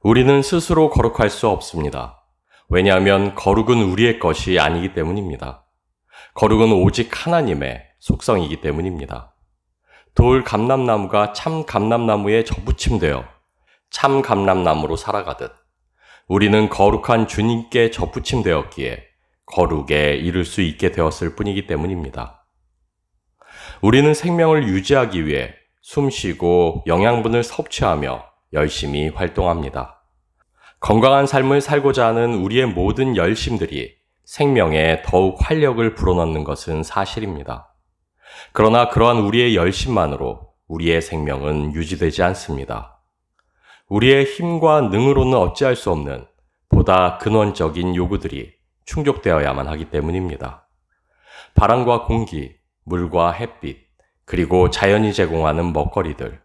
우리는 스스로 거룩할 수 없습니다. 왜냐하면 거룩은 우리의 것이 아니기 때문입니다. 거룩은 오직 하나님의 속성이기 때문입니다. 돌 감람나무가 참 감람나무에 접붙임되어 참 감람나무로 살아가듯 우리는 거룩한 주님께 접붙임되었기에 거룩에 이를 수 있게 되었을 뿐이기 때문입니다. 우리는 생명을 유지하기 위해 숨쉬고 영양분을 섭취하며 열심히 활동합니다. 건강한 삶을 살고자 하는 우리의 모든 열심들이 생명에 더욱 활력을 불어넣는 것은 사실입니다. 그러나 그러한 우리의 열심만으로 우리의 생명은 유지되지 않습니다. 우리의 힘과 능으로는 어찌할 수 없는 보다 근원적인 요구들이 충족되어야만 하기 때문입니다. 바람과 공기, 물과 햇빛, 그리고 자연이 제공하는 먹거리들,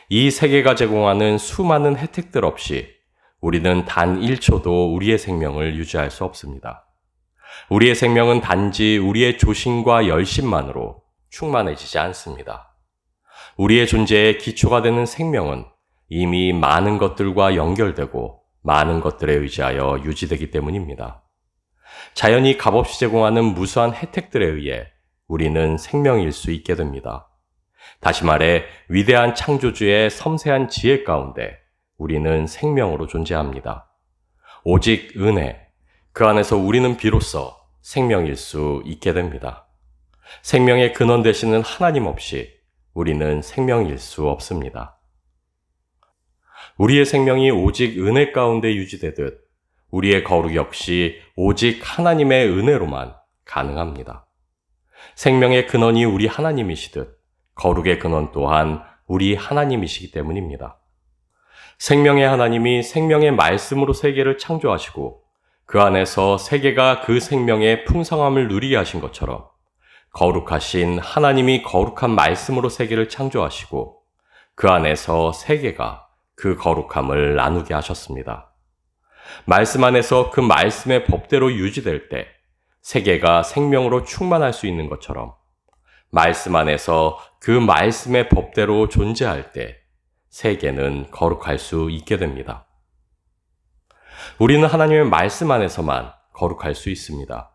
이 세계가 제공하는 수많은 혜택들 없이 우리는 단 1초도 우리의 생명을 유지할 수 없습니다. 우리의 생명은 단지 우리의 조신과 열심만으로 충만해지지 않습니다. 우리의 존재의 기초가 되는 생명은 이미 많은 것들과 연결되고 많은 것들에 의지하여 유지되기 때문입니다. 자연이 값없이 제공하는 무수한 혜택들에 의해 우리는 생명일 수 있게 됩니다. 다시 말해 위대한 창조주의 섬세한 지혜 가운데 우리는 생명으로 존재합니다. 오직 은혜, 그 안에서 우리는 비로소 생명일 수 있게 됩니다. 생명의 근원 되시는 하나님 없이 우리는 생명일 수 없습니다. 우리의 생명이 오직 은혜 가운데 유지되듯 우리의 거룩 역시 오직 하나님의 은혜로만 가능합니다. 생명의 근원이 우리 하나님이시듯 거룩의 근원 또한 우리 하나님이시기 때문입니다. 생명의 하나님이 생명의 말씀으로 세계를 창조하시고 그 안에서 세계가 그 생명의 풍성함을 누리게 하신 것처럼 거룩하신 하나님이 거룩한 말씀으로 세계를 창조하시고 그 안에서 세계가 그 거룩함을 나누게 하셨습니다. 말씀 안에서 그 말씀의 법대로 유지될 때 세계가 생명으로 충만할 수 있는 것처럼 말씀 안에서 그 말씀의 법대로 존재할 때 세계는 거룩할 수 있게 됩니다. 우리는 하나님의 말씀 안에서만 거룩할 수 있습니다.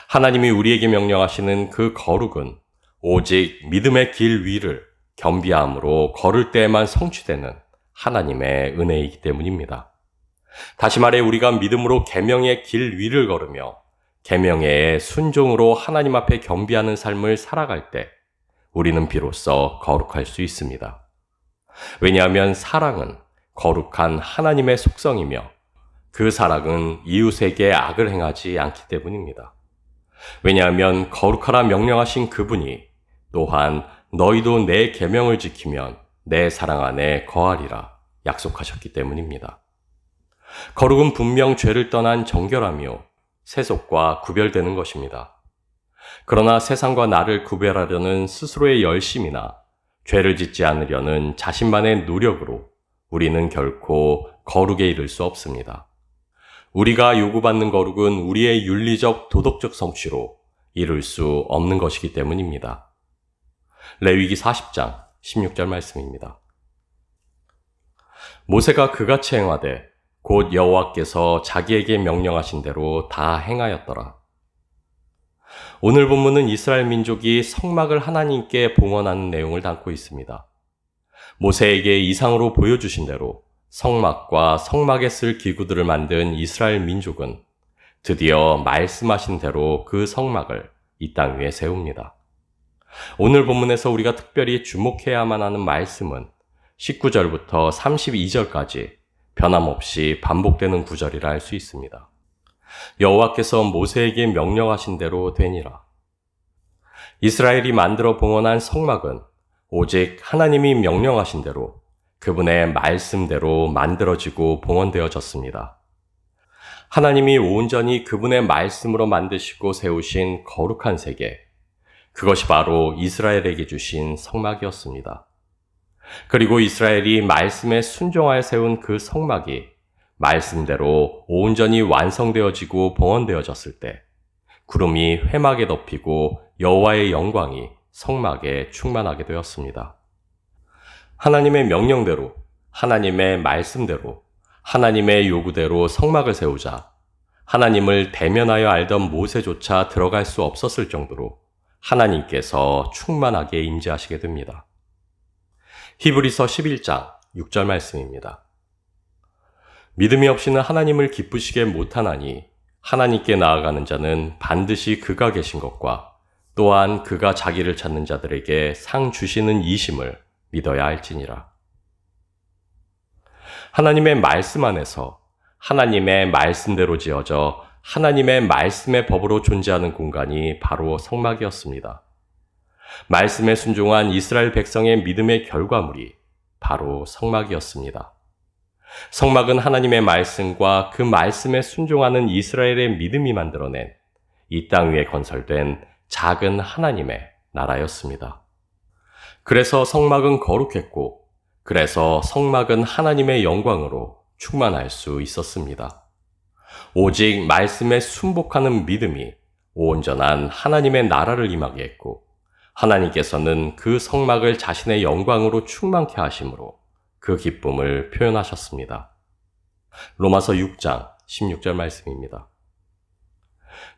하나님이 우리에게 명령하시는 그 거룩은 오직 믿음의 길 위를 겸비함으로 걸을 때에만 성취되는 하나님의 은혜이기 때문입니다. 다시 말해 우리가 믿음으로 계명의 길 위를 걸으며 계명의 순종으로 하나님 앞에 겸비하는 삶을 살아갈 때 우리는 비로소 거룩할 수 있습니다. 왜냐하면 사랑은 거룩한 하나님의 속성이며 그 사랑은 이웃에게 악을 행하지 않기 때문입니다. 왜냐하면 거룩하라 명령하신 그분이 또한 너희도 내 계명을 지키면 내 사랑 안에 거하리라 약속하셨기 때문입니다. 거룩은 분명 죄를 떠난 정결함이요 세속과 구별되는 것입니다. 그러나 세상과 나를 구별하려는 스스로의 열심이나 죄를 짓지 않으려는 자신만의 노력으로 우리는 결코 거룩에 이를 수 없습니다. 우리가 요구받는 거룩은 우리의 윤리적 도덕적 성취로 이룰 수 없는 것이기 때문입니다. 레위기 40장 16절 말씀입니다. 모세가 그같이 행하되 곧 여호와께서 자기에게 명령하신 대로 다 행하였더라. 오늘 본문은 이스라엘 민족이 성막을 하나님께 봉헌하는 내용을 담고 있습니다. 모세에게 이상으로 보여주신 대로 성막과 성막에 쓸 기구들을 만든 이스라엘 민족은 드디어 말씀하신 대로 그 성막을 이 땅 위에 세웁니다. 오늘 본문에서 우리가 특별히 주목해야만 하는 말씀은 19절부터 32절까지 변함없이 반복되는 구절이라 할 수 있습니다. 여호와께서 모세에게 명령하신 대로 되니라. 이스라엘이 만들어 봉헌한 성막은 오직 하나님이 명령하신 대로 그분의 말씀대로 만들어지고 봉헌되어졌습니다. 하나님이 온전히 그분의 말씀으로 만드시고 세우신 거룩한 세계, 그것이 바로 이스라엘에게 주신 성막이었습니다. 그리고 이스라엘이 말씀에 순종하여 세운 그 성막이 말씀대로 온전히 완성되어지고 봉헌되어졌을 때 구름이 회막에 덮이고 여호와의 영광이 성막에 충만하게 되었습니다. 하나님의 명령대로, 하나님의 말씀대로 하나님의 요구대로 성막을 세우자 하나님을 대면하여 알던 모세조차 들어갈 수 없었을 정도로 하나님께서 충만하게 임재하시게 됩니다. 히브리서 11장 6절 말씀입니다. 믿음이 없이는 하나님을 기쁘시게 못하나니 하나님께 나아가는 자는 반드시 그가 계신 것과 또한 그가 자기를 찾는 자들에게 상 주시는 이심을 믿어야 할지니라. 하나님의 말씀 안에서 하나님의 말씀대로 지어져 하나님의 말씀의 법으로 존재하는 공간이 바로 성막이었습니다. 말씀에 순종한 이스라엘 백성의 믿음의 결과물이 바로 성막이었습니다. 성막은 하나님의 말씀과 그 말씀에 순종하는 이스라엘의 믿음이 만들어낸 이 땅 위에 건설된 작은 하나님의 나라였습니다. 그래서 성막은 거룩했고, 그래서 성막은 하나님의 영광으로 충만할 수 있었습니다. 오직 말씀에 순복하는 믿음이 온전한 하나님의 나라를 임하게 했고, 하나님께서는 그 성막을 자신의 영광으로 충만케 하심으로 그 기쁨을 표현하셨습니다. 로마서 6장 16절 말씀입니다.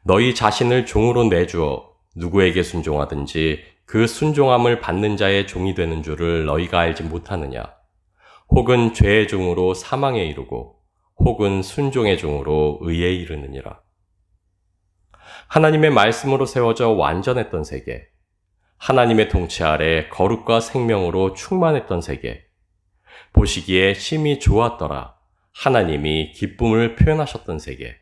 너희 자신을 종으로 내주어 누구에게 순종하든지 그 순종함을 받는 자의 종이 되는 줄을 너희가 알지 못하느냐? 혹은 죄의 종으로 사망에 이르고 혹은 순종의 종으로 의에 이르느니라. 하나님의 말씀으로 세워져 완전했던 세계, 하나님의 통치 아래 거룩과 생명으로 충만했던 세계, 보시기에 심히 좋았더라 하나님이 기쁨을 표현하셨던 세계.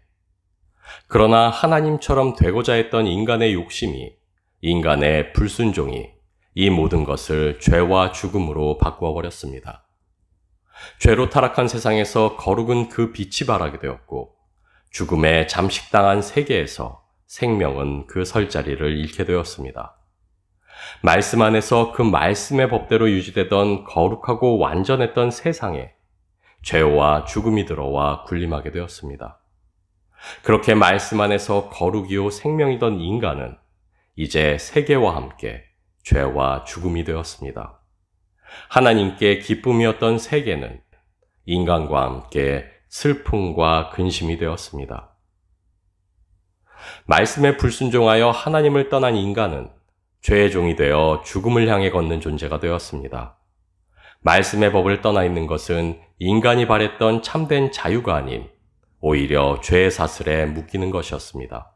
그러나 하나님처럼 되고자 했던 인간의 욕심이, 인간의 불순종이 이 모든 것을 죄와 죽음으로 바꾸어 버렸습니다. 죄로 타락한 세상에서 거룩은 그 빛이 발하게 되었고, 죽음에 잠식당한 세계에서 생명은 그 설 자리를 잃게 되었습니다. 말씀 안에서 그 말씀의 법대로 유지되던 거룩하고 완전했던 세상에 죄와 죽음이 들어와 군림하게 되었습니다. 그렇게 말씀 안에서 거룩이요 생명이던 인간은 이제 세계와 함께 죄와 죽음이 되었습니다. 하나님께 기쁨이었던 세계는 인간과 함께 슬픔과 근심이 되었습니다. 말씀에 불순종하여 하나님을 떠난 인간은 죄의 종이 되어 죽음을 향해 걷는 존재가 되었습니다. 말씀의 법을 떠나 있는 것은 인간이 바랬던 참된 자유가 아닌 오히려 죄의 사슬에 묶이는 것이었습니다.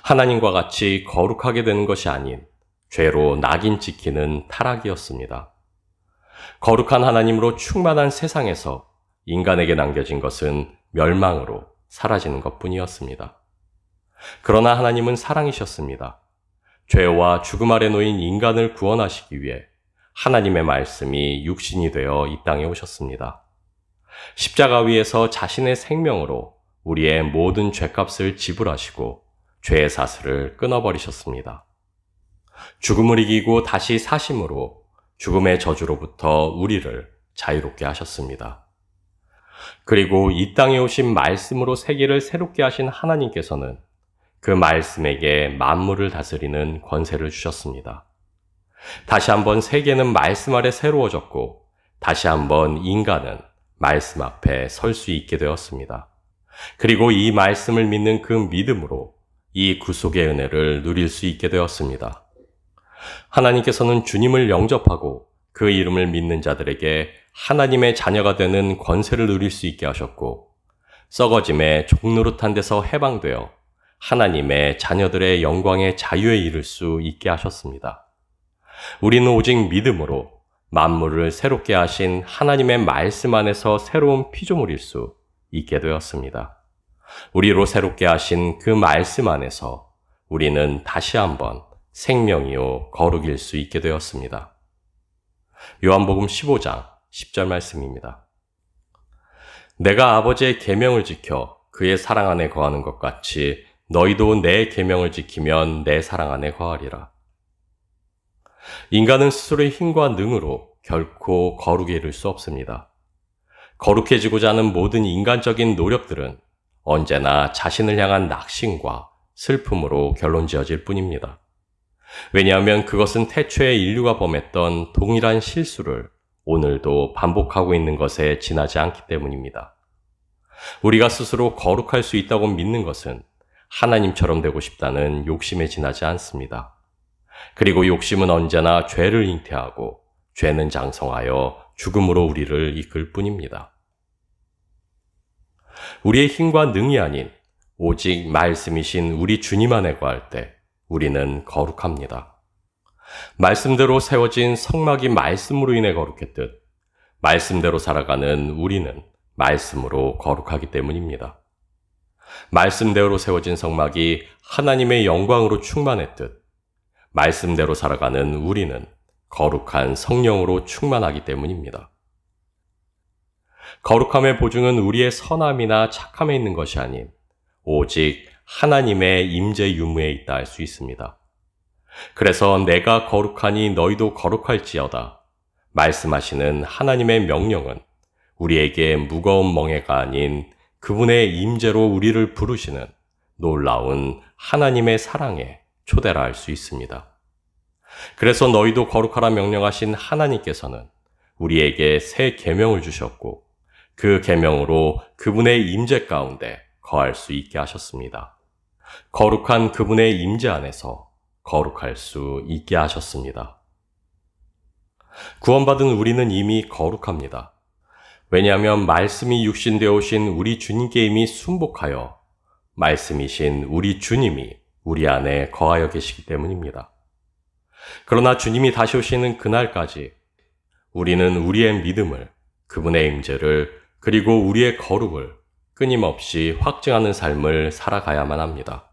하나님과 같이 거룩하게 되는 것이 아닌 죄로 낙인 찍히는 타락이었습니다. 거룩한 하나님으로 충만한 세상에서 인간에게 남겨진 것은 멸망으로 사라지는 것뿐이었습니다. 그러나 하나님은 사랑이셨습니다. 죄와 죽음 아래 놓인 인간을 구원하시기 위해 하나님의 말씀이 육신이 되어 이 땅에 오셨습니다. 십자가 위에서 자신의 생명으로 우리의 모든 죄값을 지불하시고 죄의 사슬을 끊어버리셨습니다. 죽음을 이기고 다시 사심으로 죽음의 저주로부터 우리를 자유롭게 하셨습니다. 그리고 이 땅에 오신 말씀으로 세계를 새롭게 하신 하나님께서는 그 말씀에게 만물을 다스리는 권세를 주셨습니다. 다시 한번 세계는 말씀 아래 새로워졌고 다시 한번 인간은 말씀 앞에 설 수 있게 되었습니다. 그리고 이 말씀을 믿는 그 믿음으로 이 구속의 은혜를 누릴 수 있게 되었습니다. 하나님께서는 주님을 영접하고 그 이름을 믿는 자들에게 하나님의 자녀가 되는 권세를 누릴 수 있게 하셨고, 썩어짐의 종노릇한 데서 해방되어 하나님의 자녀들의 영광의 자유에 이를 수 있게 하셨습니다. 우리는 오직 믿음으로 만물을 새롭게 하신 하나님의 말씀 안에서 새로운 피조물일 수 있게 되었습니다. 우리로 새롭게 하신 그 말씀 안에서 우리는 다시 한번 생명이요 거룩일 수 있게 되었습니다. 요한복음 15장 10절 말씀입니다. 내가 아버지의 계명을 지켜 그의 사랑 안에 거하는 것 같이 너희도 내 계명을 지키면 내 사랑 안에 거하리라. 인간은 스스로의 힘과 능으로 결코 거룩에 이를 수 없습니다. 거룩해지고자 하는 모든 인간적인 노력들은 언제나 자신을 향한 낙심과 슬픔으로 결론지어질 뿐입니다. 왜냐하면 그것은 태초에 인류가 범했던 동일한 실수를 오늘도 반복하고 있는 것에 지나지 않기 때문입니다. 우리가 스스로 거룩할 수 있다고 믿는 것은 하나님처럼 되고 싶다는 욕심에 지나지 않습니다. 그리고 욕심은 언제나 죄를 잉태하고 죄는 장성하여 죽음으로 우리를 이끌 뿐입니다. 우리의 힘과 능이 아닌 오직 말씀이신 우리 주님 안에 거할 때 우리는 거룩합니다. 말씀대로 세워진 성막이 말씀으로 인해 거룩했듯 말씀대로 살아가는 우리는 말씀으로 거룩하기 때문입니다. 말씀대로 세워진 성막이 하나님의 영광으로 충만했듯 말씀대로 살아가는 우리는 거룩한 성령으로 충만하기 때문입니다. 거룩함의 보증은 우리의 선함이나 착함에 있는 것이 아닌 오직 하나님의 임재 유무에 있다 할 수 있습니다. 그래서 내가 거룩하니 너희도 거룩할지어다 말씀하시는 하나님의 명령은 우리에게 무거운 멍에가 아닌 그분의 임재로 우리를 부르시는 놀라운 하나님의 사랑에 초대라 할 수 있습니다. 그래서 너희도 거룩하라 명령하신 하나님께서는 우리에게 새 계명을 주셨고 그 계명으로 그분의 임재 가운데 거할 수 있게 하셨습니다. 거룩한 그분의 임재 안에서 거룩할 수 있게 하셨습니다. 구원받은 우리는 이미 거룩합니다. 왜냐하면 말씀이 육신되어 오신 우리 주님께 이미 순복하여 말씀이신 우리 주님이 우리 안에 거하여 계시기 때문입니다. 그러나 주님이 다시 오시는 그날까지 우리는 우리의 믿음을, 그분의 임재를, 그리고 우리의 거룩을 끊임없이 확증하는 삶을 살아가야만 합니다.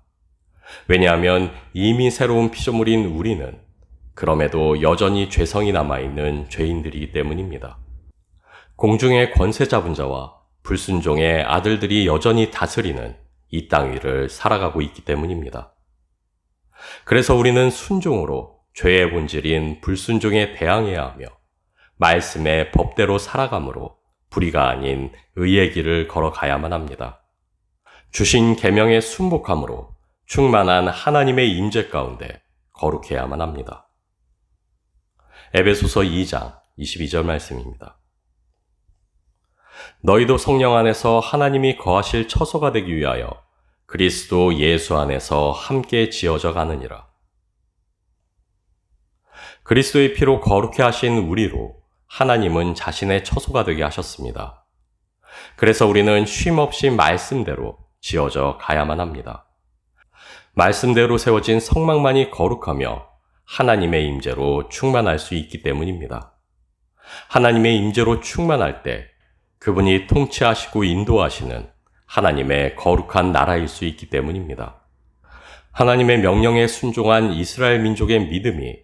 왜냐하면 이미 새로운 피조물인 우리는 그럼에도 여전히 죄성이 남아있는 죄인들이기 때문입니다. 공중의 권세 잡은 자와 불순종의 아들들이 여전히 다스리는 이 땅 위를 살아가고 있기 때문입니다. 그래서 우리는 순종으로 죄의 본질인 불순종에 대항해야 하며 말씀의 법대로 살아감으로 불의가 아닌 의의 길을 걸어가야만 합니다. 주신 계명에 순복함으로 충만한 하나님의 임재 가운데 거룩해야만 합니다. 에베소서 2장 22절 말씀입니다. 너희도 성령 안에서 하나님이 거하실 처소가 되기 위하여 그리스도 예수 안에서 함께 지어져 가느니라. 그리스도의 피로 거룩해 하신 우리로 하나님은 자신의 처소가 되게 하셨습니다. 그래서 우리는 쉼없이 말씀대로 지어져 가야만 합니다. 말씀대로 세워진 성막만이 거룩하며 하나님의 임재로 충만할 수 있기 때문입니다. 하나님의 임재로 충만할 때 그분이 통치하시고 인도하시는 하나님의 거룩한 나라일 수 있기 때문입니다. 하나님의 명령에 순종한 이스라엘 민족의 믿음이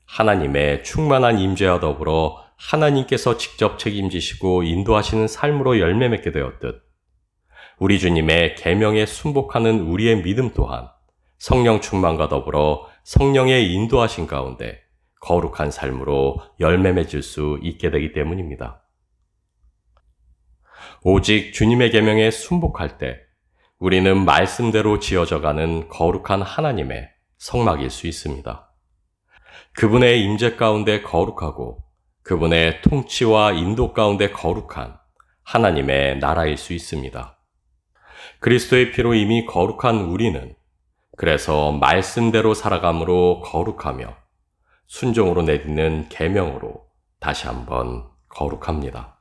하나님의 충만한 임재와 더불어 하나님께서 직접 책임지시고 인도하시는 삶으로 열매 맺게 되었듯 우리 주님의 계명에 순복하는 우리의 믿음 또한 성령 충만과 더불어 성령의 인도하신 가운데 거룩한 삶으로 열매 맺을 수 있게 되기 때문입니다. 오직 주님의 계명에 순복할 때 우리는 말씀대로 지어져가는 거룩한 하나님의 성막일 수 있습니다. 그분의 임재 가운데 거룩하고 그분의 통치와 인도 가운데 거룩한 하나님의 나라일 수 있습니다. 그리스도의 피로 이미 거룩한 우리는 그래서 말씀대로 살아감으로 거룩하며 순종으로 내딛는 계명으로 다시 한번 거룩합니다.